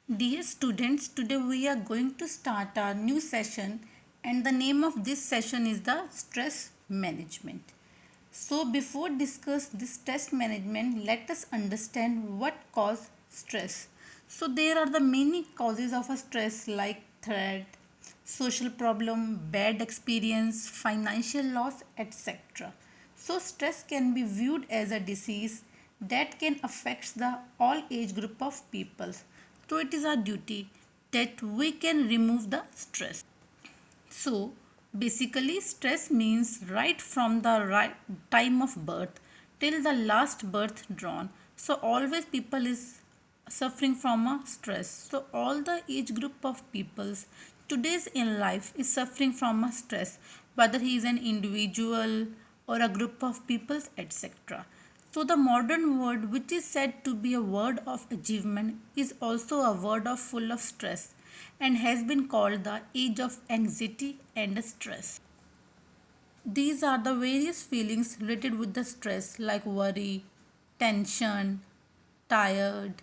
Dear students, today we are going to start our new session and the name of this session is the stress management. So before discuss this stress management, let us understand what cause stress. So there are the many causes of a stress like threat, social problem, bad experience, financial loss, etc. So stress can be viewed as a disease that can affect the all age group of people. So it is our duty that we can remove the stress. So basically stress means right from the right time of birth till the last birth drawn. So always people is suffering from a stress. So all the age group of peoples today's in life is suffering from a stress, whether he is an individual or a group of peoples, etc. So the modern word which is said to be a word of achievement is also a word of full of stress and has been called the age of anxiety and stress. These are the various feelings related with the stress like worry, tension, tired,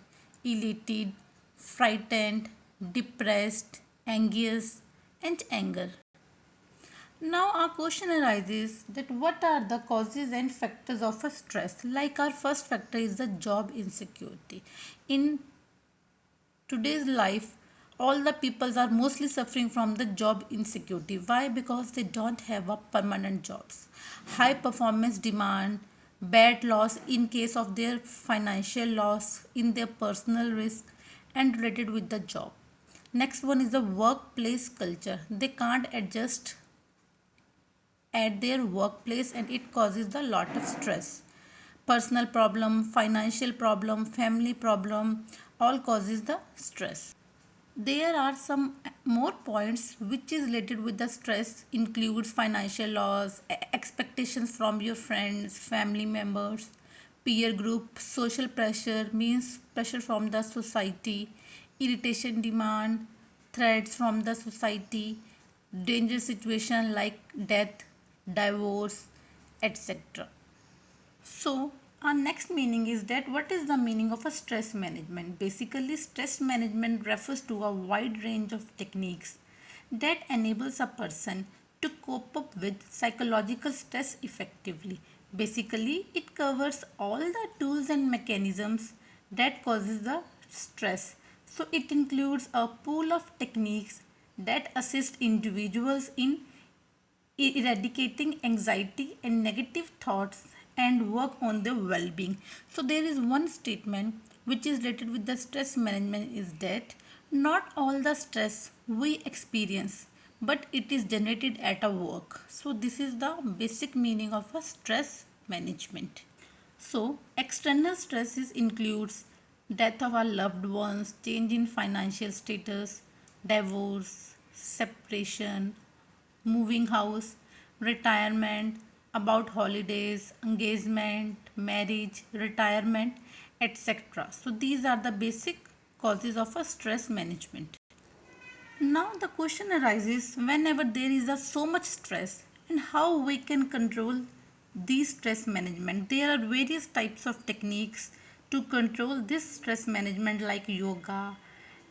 elated, frightened, depressed, anxious and anger. Now our question arises that what are the causes and factors of a stress? Like our first factor is the job insecurity. In today's life all the peoples are mostly suffering from the job insecurity. Why? Because they don't have a permanent jobs, high performance demand, bad loss in case of their financial loss, in their personal risk and related with the job. Next one is the workplace culture. They can't adjust at their workplace and it causes a lot of stress. Personal problem, financial problem, family problem, all causes the stress. There are some more points which is related with the stress includes financial loss, expectations from your friends, family members, peer group, social pressure means pressure from the society, irritation demand, threats from the society, dangerous situation like death, divorce, etc. So, our next meaning is that what is the meaning of a stress management? Basically, stress management refers to a wide range of techniques that enables a person to cope up with psychological stress effectively. Basically, it covers all the tools and mechanisms that causes the stress. So, it includes a pool of techniques that assist individuals in eradicating anxiety and negative thoughts and work on their well-being. So there is one statement which is related with the stress management is that not all the stress we experience but it is generated at our work. So this is the basic meaning of a stress management. So external stresses includes death of our loved ones, change in financial status, divorce, separation, moving house, retirement, about holidays, engagement, marriage, retirement, etc. So these are the basic causes of a stress management. Now the question arises whenever there is a so much stress and how we can control these stress management. There are various types of techniques to control this stress management like yoga,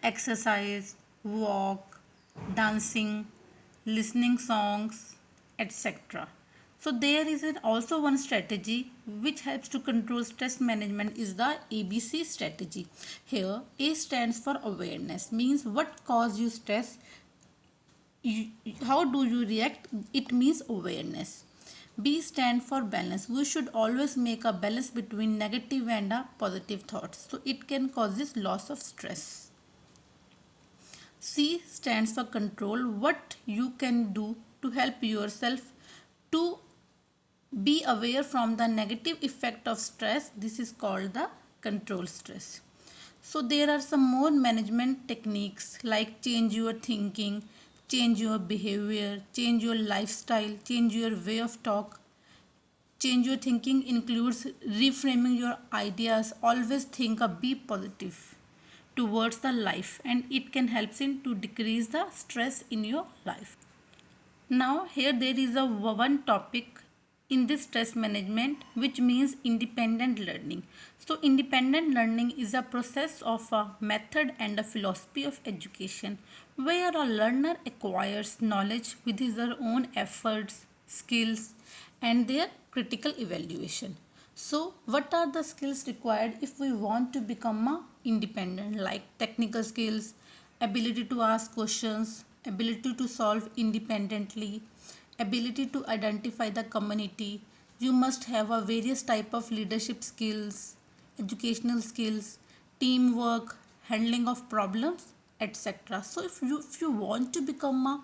exercise, walk, dancing, listening songs, etc. So there is also one strategy which helps to control stress management is the ABC strategy. Here A stands for awareness, means what cause you stress, how do you react, it means awareness. B stand for balance. We should always make a balance between negative and positive thoughts. So it can cause this loss of stress. C stands for control. What you can do to help yourself to be aware from the negative effect of stress. This is called the control stress. So there are some more management techniques like change your thinking, change your behavior, change your lifestyle, change your way of talk. Change your thinking includes reframing your ideas. Always think a be positive towards the life and it can help in to decrease the stress in your life. Now here there is a one topic in this stress management, which means independent learning. So independent learning is a process of a method and a philosophy of education where a learner acquires knowledge with his or own efforts, skills, and their critical evaluation. So what are the skills required if we want to become a independent, like technical skills, ability to ask questions, ability to solve independently, ability to identify the community. You must have a various type of leadership skills, educational skills, teamwork, handling of problems, etc. So if you want to become a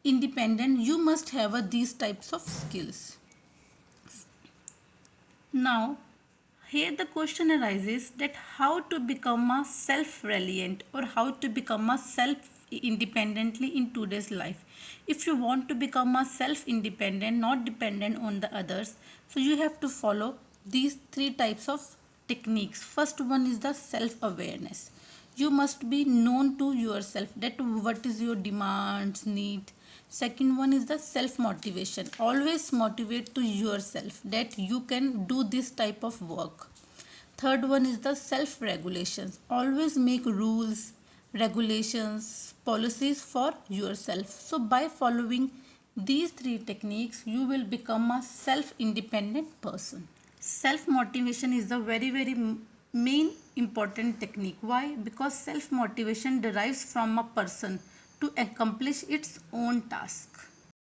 independent, you must have these types of skills. Now, here the question arises that how to become a self-reliant or how to become a self-independently in today's life. If you want to become a self-independent, not dependent on the others, so you have to follow these three types of techniques. First one is the self-awareness. You must be known to yourself that what is your demands, need. Second one is the self motivation. Always motivate to yourself that you can do this type of work. Third one is the self regulations. Always make rules, regulations, policies for yourself. So by following these three techniques, you will become a self independent person. Self motivation is the very main important technique. Why? Because self motivation derives from a person to accomplish its own task.